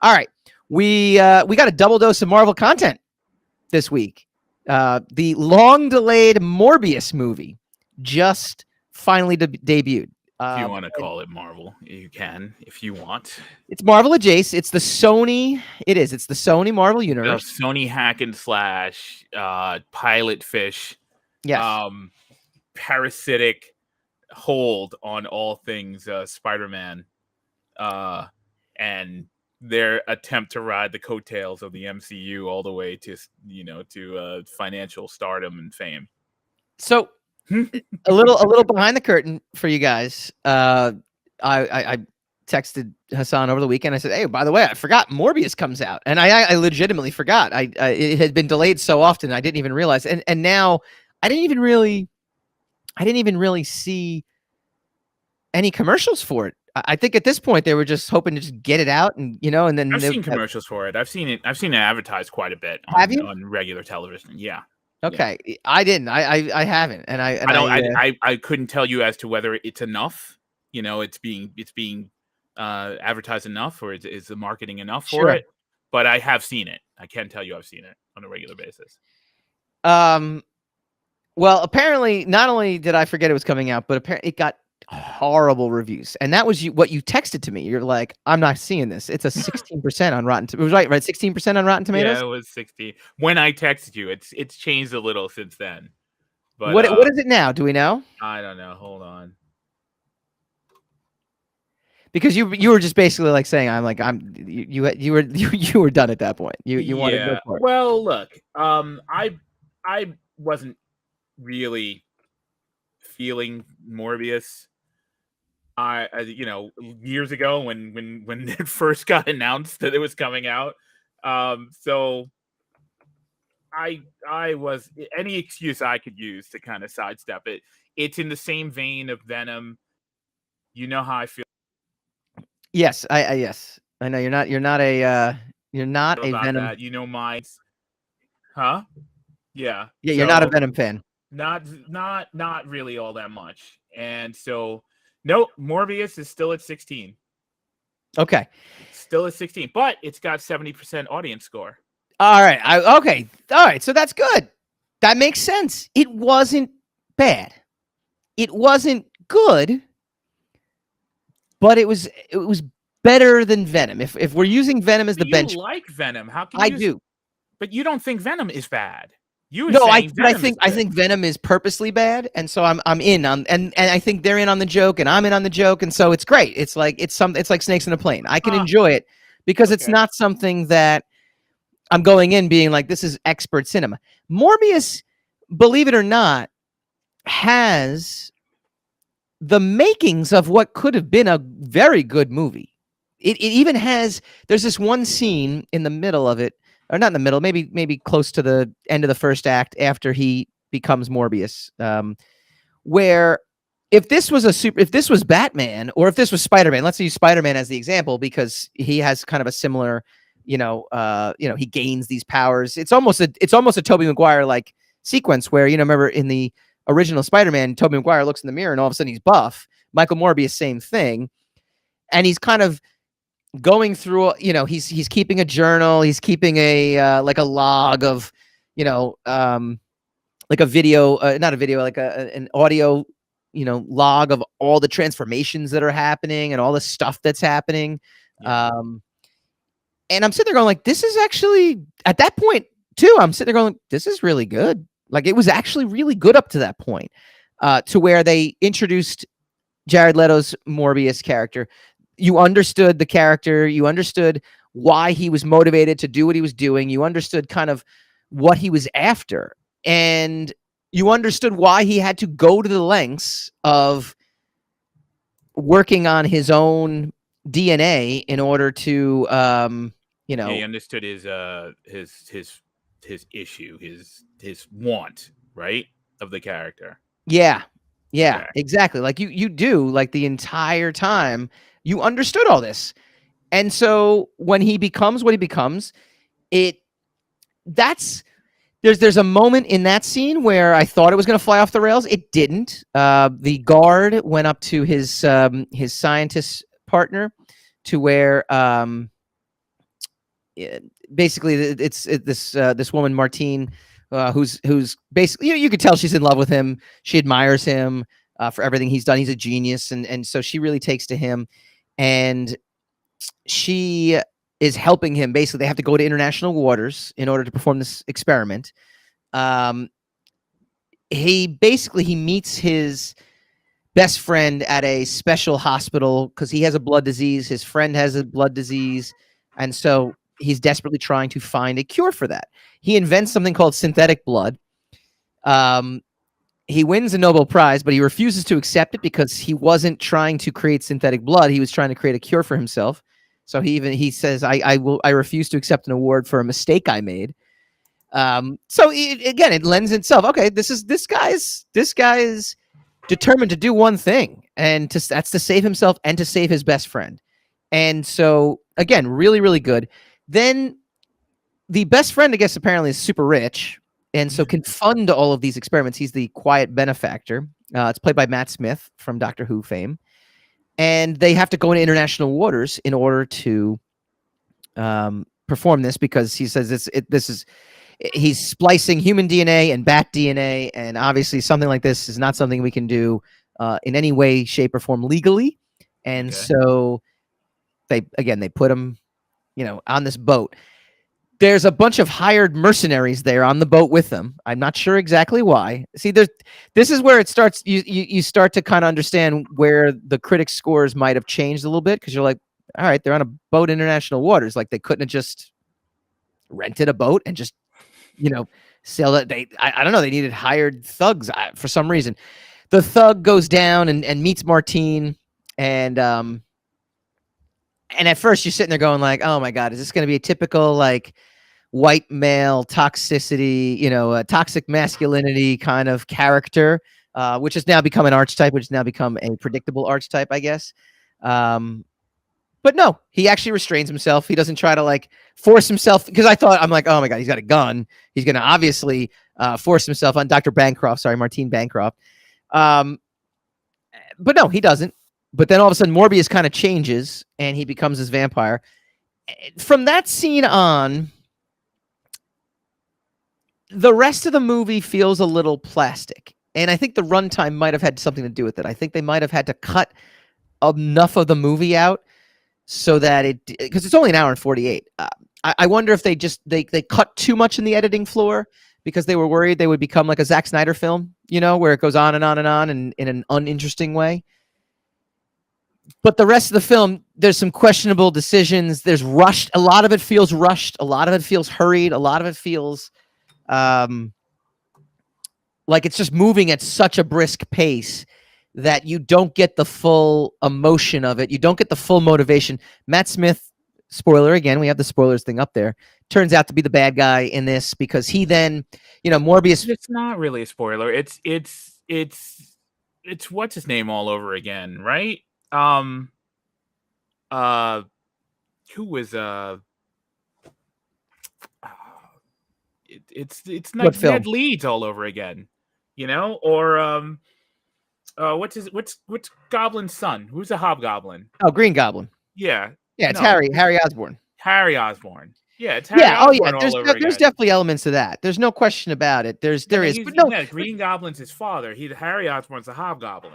All right, we got a double dose of Marvel content this week. The long-delayed Morbius movie just finally debuted. If you want to call it Marvel, you can. If you want, it's Marvel adjacent. It's the Sony. It's the Sony Marvel universe. Sony hack and slash, pilot fish, yes, parasitic hold on all things Spider-Man, and their attempt to ride the coattails of the MCU all the way to financial stardom and fame. So a little behind the curtain for you guys. I texted Hassan over the weekend. I said, "Hey, by the way, I forgot Morbius comes out," and I legitimately forgot. It had been delayed so often I didn't even realize. And now I didn't even really see any commercials for it. I think at this point they were just hoping to just get it out, and and then I've seen commercials for it. I've seen it advertised quite a bit on regular television. Yeah. Okay, yeah. I didn't. I haven't, and I couldn't tell you as to whether it's enough. It's being advertised enough, or is the marketing enough for it? But I have seen it. I can tell you I've seen it on a regular basis. Well, apparently, not only did I forget it was coming out, but apparently it got horrible reviews, and that was what you texted to me. You're like, I'm not seeing this. It's a 16% on Rotten. It was right, 16% on Rotten Tomatoes. Yeah, it was 16 when I texted you. It's changed a little since then. But what is it now? Do we know? I don't know. Hold on. Because you were just basically like saying you were done at that point. You wanted to go for it. Well, look, I wasn't really feeling Morbius. Years ago when it first got announced that it was coming out, so I was any excuse I could use to kind of sidestep it. It's in the same vein of Venom. You know how I feel. Yes, yes, I know you're not a Venom. That. You know my, huh? Yeah. Yeah, you're not a Venom fan. Not really all that much, and so. Nope, Morbius is still at 16. Okay. Still at 16, but it's got 70% audience score. All right. Okay. All right. So that's good. That makes sense. It wasn't bad. It wasn't good, but it was better than Venom. If we're using Venom as the benchmark. You like Venom? How can I do? But you don't think Venom is bad. I think Venom is purposely bad, and so I'm in on, and I think they're in on the joke, and I'm in on the joke, and so it's great. It's like snakes in a plane. I can enjoy it because it's not something that I'm going in being like, this is expert cinema. Morbius, believe it or not, has the makings of what could have been a very good movie. It even has. There's this one scene in the middle of it. Or not in the middle, maybe close to the end of the first act after he becomes Morbius, where if this was Batman or if this was Spider-Man, let's use Spider-Man as the example because he has kind of a similar, he gains these powers. It's almost a Tobey Maguire like sequence where remember in the original Spider-Man, Tobey Maguire looks in the mirror and all of a sudden he's buff. Michael Morbius, same thing, and he's kind of going through, he's keeping a journal. He's keeping a like a log of, like a video, not a video, like an audio, log of all the transformations that are happening and all the stuff that's happening. Yeah. And I'm sitting there going like, this is actually at that point too. I'm sitting there going, this is really good. Like it was actually really good up to that point, to where they introduced Jared Leto's Morbius character. You understood the character. You understood why he was motivated to do what he was doing. You understood kind of what he was after. And you understood why he had to go to the lengths of working on his own DNA in order to, he understood his issue, his want, right, of the character. Yeah, okay. Exactly. Like you do, like the entire time. You understood all this. And so when he becomes what he becomes, there's a moment in that scene where I thought it was going to fly off the rails. It didn't. The guard went up to his scientist partner to where basically this woman Martine, who's basically you could tell she's in love with him. She admires him for everything he's done. He's a genius, and so she really takes to him, and she is helping him. Basically, they have to go to international waters in order to perform this experiment. He meets his best friend at a special hospital because he has a blood disease. His friend has a blood disease, and so he's desperately trying to find a cure for that. He invents something called synthetic blood. He wins a Nobel Prize, but he refuses to accept it because he wasn't trying to create synthetic blood. He was trying to create a cure for himself. So he says, I refuse to accept an award for a mistake I made. So again, it lends itself. Okay, this guy's determined to do one thing, and that's to save himself and to save his best friend. And so again, really, really good. Then the best friend, I guess, apparently is super rich, and so can fund all of these experiments. He's the quiet benefactor. It's played by Matt Smith from Doctor Who fame. And they have to go into international waters in order to perform this because he says he's splicing human DNA and bat DNA, and obviously something like this is not something we can do in any way, shape, or form legally. And so they put him, on this boat. There's a bunch of hired mercenaries there on the boat with them. I'm not sure exactly why. See, this is where it starts. You start to kind of understand where the critics' scores might have changed a little bit because you're like, all right, they're on a boat in international waters. Like they couldn't have just rented a boat and just, sail it. I don't know. They needed hired thugs for some reason. The thug goes down and meets Martine, and at first you're sitting there going like, oh my God, is this going to be a typical like white male toxicity, toxic masculinity kind of character, which has now become an archetype, which has now become a predictable archetype, I guess. But no, he actually restrains himself. He doesn't try to like force himself, because I'm like, oh my God, he's got a gun. He's going to obviously force himself on Martine Bancroft. But no, he doesn't. But then all of a sudden Morbius kind of changes and he becomes this vampire. From that scene on, the rest of the movie feels a little plastic. And I think the runtime might have had something to do with it. I think they might have had to cut enough of the movie out so that because it's only an hour and 48. I wonder if they cut too much in the editing floor because they were worried they would become like a Zack Snyder film, where it goes on and on and on and in an uninteresting way. But the rest of the film, there's some questionable decisions. There's rushed. A lot of it feels rushed. A lot of it feels hurried. A lot of it feels like it's just moving at such a brisk pace that you don't get the full emotion of it. You don't get the full motivation. Matt Smith, spoiler again, we have the spoilers thing up there, turns out to be the bad guy in this because he then, Morbius. It's not really a spoiler. It's what's his name all over again, right? Who was it's not Ned Leeds all over again, or what's Goblin's son? Who's a hobgoblin? Oh, Green Goblin. Yeah, it's Harry Osborn. Harry Osborn. Yeah, it's Harry Osborn all over there's definitely elements of that. There's no question about it. There is. But no, Green Goblin's his father. Harry Osborn's a hobgoblin.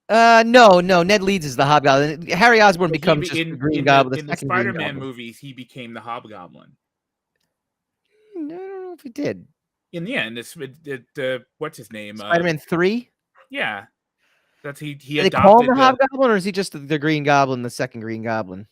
No, Ned Leeds is the Hobgoblin. Harry Osborn becomes the Green Goblin. In the Spider-Man movies, he became the Hobgoblin. I don't know if he did. In the end, what's his name? Spider-Man 3? Yeah. That's he adopted. They call him the Hobgoblin, or is he just the Green Goblin, the second Green Goblin?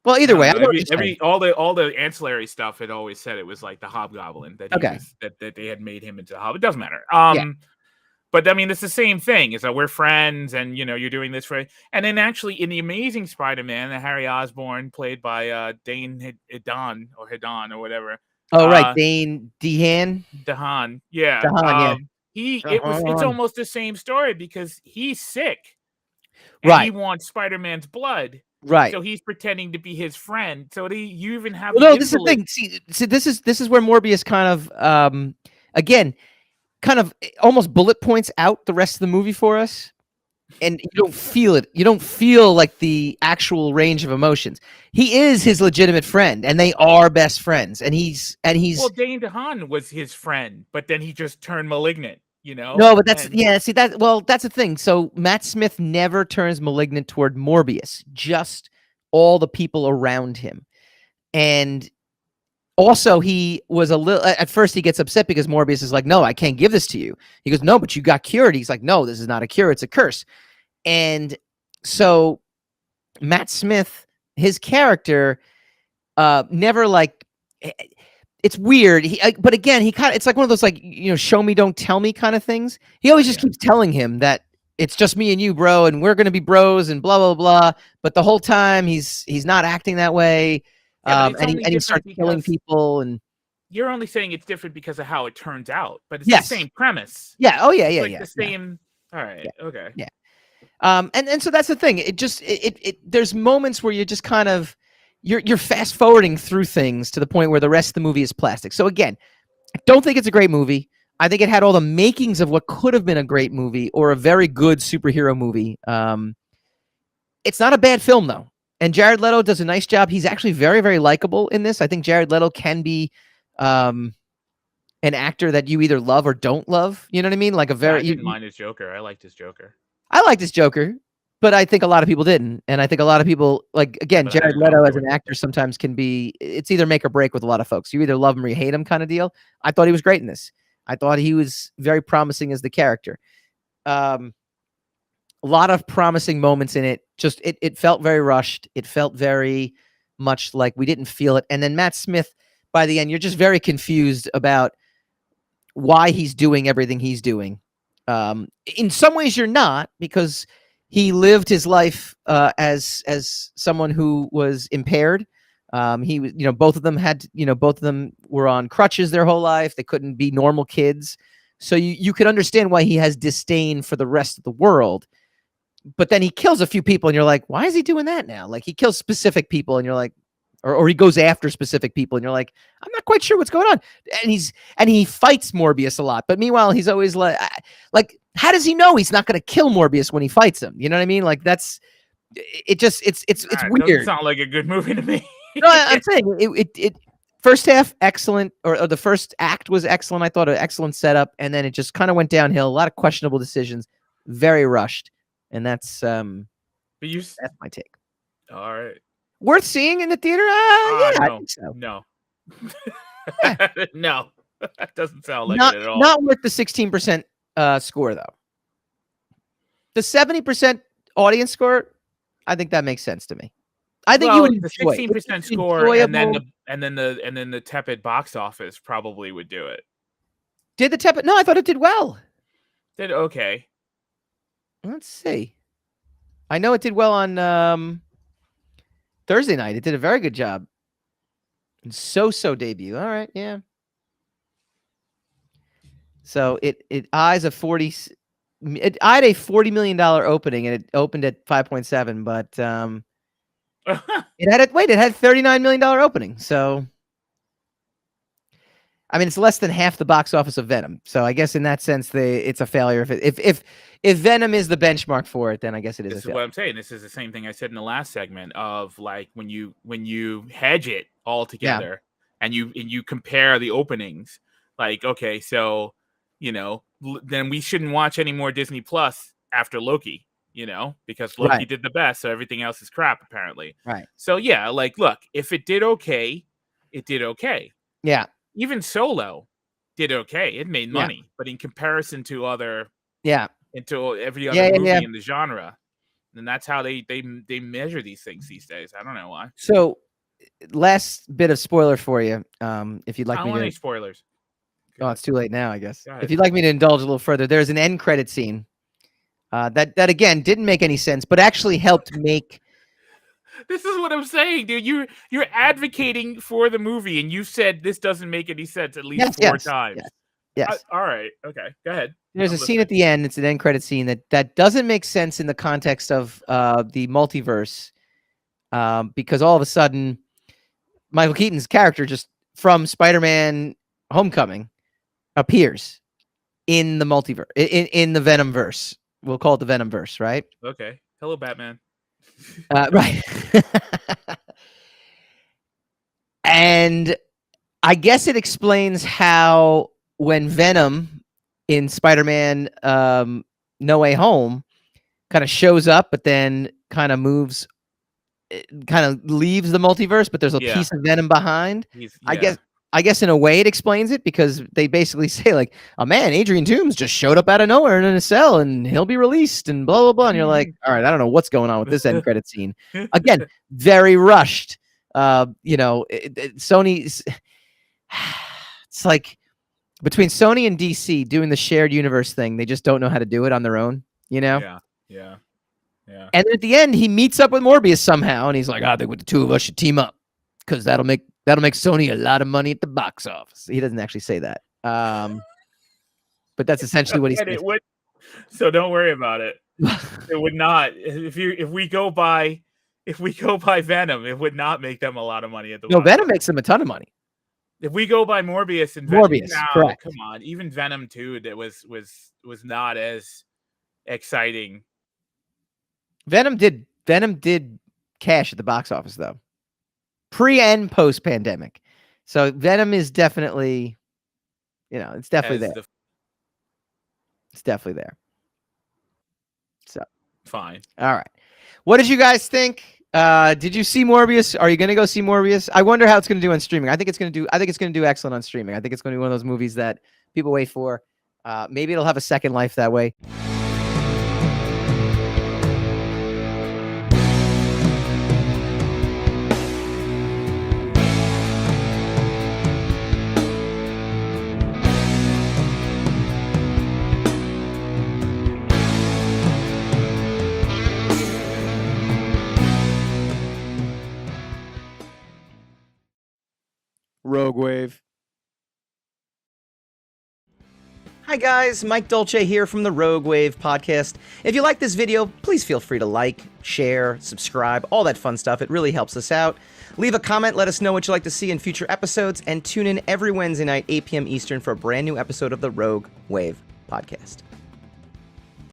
Well, either way, all the ancillary stuff had always said it was like the Hobgoblin that they had made him into a Hob. It doesn't matter. But I mean, it's the same thing. Is that we're friends, and you're doing this for. And then actually, in the Amazing Spider-Man, the Harry Osborn, played by Dane Hedon or whatever. Oh right, Dane DeHaan. DeHaan, yeah. It's almost the same story because he's sick, and he wants Spider-Man's blood. Right. So he's pretending to be his friend. So you even have. Well, no, this is the thing. See, this is where Morbius kind of again. Kind of almost bullet points out the rest of the movie for us. and you don't feel it. You don't feel like the actual range of emotions. He is his legitimate friend, and they are best friends. And he's well, Dane DeHaan was his friend, but then he just turned malignant. no, but that's And yeah. See that? Well, that's the thing. So Matt Smith never turns malignant toward Morbius, just all the people around him, and also he was a little. At first, he gets upset because Morbius is like, "No, I can't give this to you." He goes, "No, but you got cured." He's like, "No, this is not a cure; it's a curse." And so Matt Smith, his character, never like it's weird. But again, he kind of it's like one of those like show me, don't tell me kind of things. He always just keeps telling him that it's just me and you, bro, and we're gonna be bros and blah blah blah. But the whole time he's not acting that way, and he starts killing people. And you're only saying it's different because of how it turns out, but it's yes, the same premise. Yeah. Oh yeah, it's yeah, like yeah. The same. Yeah. All right. Yeah. Okay. Yeah. And so that's the thing. It just there's moments where you're just kind of you're fast forwarding through things to the point where the rest of the movie is plastic. So again, I don't think it's a great movie. I think it had all the makings of what could have been a great movie or a very good superhero movie. It's not a bad film though, and Jared Leto does a nice job. He's actually very, very likable in this. I think Jared Leto can be an actor that you either love or don't love. You know what I mean? Like a very. I didn't mind his Joker. I liked his Joker. I liked his Joker, but I think a lot of people didn't. And I think a lot of people, like, again, Jared Leto as an actor sometimes can be, it's either make or break with a lot of folks. You either love him or you hate him kind of deal. I thought he was great in this. I thought he was very promising as the character. A lot of promising moments in it. Just, it felt very rushed. It felt very much like we didn't feel it. And then Matt Smith, by the end, you're just very confused about why he's doing everything he's doing. In some ways you're not, because he lived his life as someone who was impaired. He was, both of them were on crutches their whole life. They couldn't be normal kids. So you could understand why he has disdain for the rest of the world. But then he kills a few people and you're like, why is he doing that now? Like he kills specific people and you're like, or he goes after specific people and you're like, I'm not quite sure what's going on. And he fights Morbius a lot. But meanwhile, he's always like, how does he know he's not going to kill Morbius when he fights him? You know what I mean? Like it's weird. Doesn't sound like a good movie to me. No, I'm saying it first half, excellent, or the first act was excellent. I thought an excellent setup. And then it just kind of went downhill. A lot of questionable decisions, very rushed. And that's that's my take. All right. Worth seeing in the theater? Yeah, no, I think so. No. Yeah. No. That doesn't sound like it at all. Not worth the 16% score, though. The 70% audience score, I think that makes sense to me. I think you would enjoy the 16% score and then the tepid box office probably would do it. Did the tepid? No, I thought it did well. Did okay. Let's see. I know it did well on Thursday night. It did a very good job. So debut. All right, yeah. So it eyes a 40. It eyed a $40 million opening, and it opened at 5.7. But it had $39 million opening. So I mean, it's less than half the box office of Venom. So I guess in that sense, it's a failure. If Venom is the benchmark for it, then I guess it is. This is what I'm saying. This is the same thing I said in the last segment of like when you hedge it all together and you compare the openings. Like, okay, so then we shouldn't watch any more Disney Plus after Loki. Because Loki did the best, so everything else is crap apparently. Right. So yeah, like look, if it did okay, it did okay. Yeah. Even Solo did okay. It made money, but in comparison to other, into every other movie in the genre, and that's how they measure these things these days. I don't know why. So, last bit of spoiler for you, if you'd like me to. I don't want any spoilers. Oh, it's too late now, I guess. If you'd like me to indulge a little further, there's an end credit scene that again didn't make any sense, but actually helped make. This is what I'm saying, dude. You're advocating for the movie, and you said this doesn't make any sense at least four times. Yes. All right. Okay. Go ahead. There's a scene at the end. It's an end credit scene that doesn't make sense in the context of the multiverse, because all of a sudden, Michael Keaton's character just from Spider-Man: Homecoming appears in the multiverse, in the Venom verse. We'll call it the Venomverse, right? Okay. Hello, Batman. Right. And I guess it explains how when Venom in Spider-Man No Way Home kind of shows up, but then kind of moves, kind of leaves the multiverse, but there's a piece of Venom behind. I guess in a way it explains it, because they basically say like, oh man, Adrian Toomes just showed up out of nowhere in a cell and he'll be released and blah, blah, blah. And you're like, all right, I don't know what's going on with this end credit scene. Again, very rushed. Sony's, it's like between Sony and DC doing the shared universe thing, they just don't know how to do it on their own, Yeah. And at the end, he meets up with Morbius somehow, and he's like, I think the two of us should team up, because that'll make Sony a lot of money at the box office. He doesn't actually say that, but that's essentially what he says. So don't worry about it. It would not. If we go by Venom, it would not make them a lot of money at the. No, Venom makes them a ton of money. If we go by Morbius and Venom, correct. Come on, even Venom 2, that was not as exciting. Venom did cash at the box office though, pre and post pandemic. So Venom is definitely, it's definitely there. It's definitely there. So fine. All right. What did you guys think? Did you see Morbius? Are you going to go see Morbius? I wonder how it's going to do on streaming. I think it's going to do excellent on streaming. I think it's going to be one of those movies that people wait for. Maybe it'll have a second life that way. Rogue Wave. Hi guys, Mike Dolce here from the Rogue Wave podcast. If you like this video, please feel free to like, share, subscribe, all that fun stuff. It really helps us out. Leave a comment, let us know what you'd like to see in future episodes, and tune in every Wednesday night, 8 p.m. Eastern, for a brand new episode of the Rogue Wave podcast.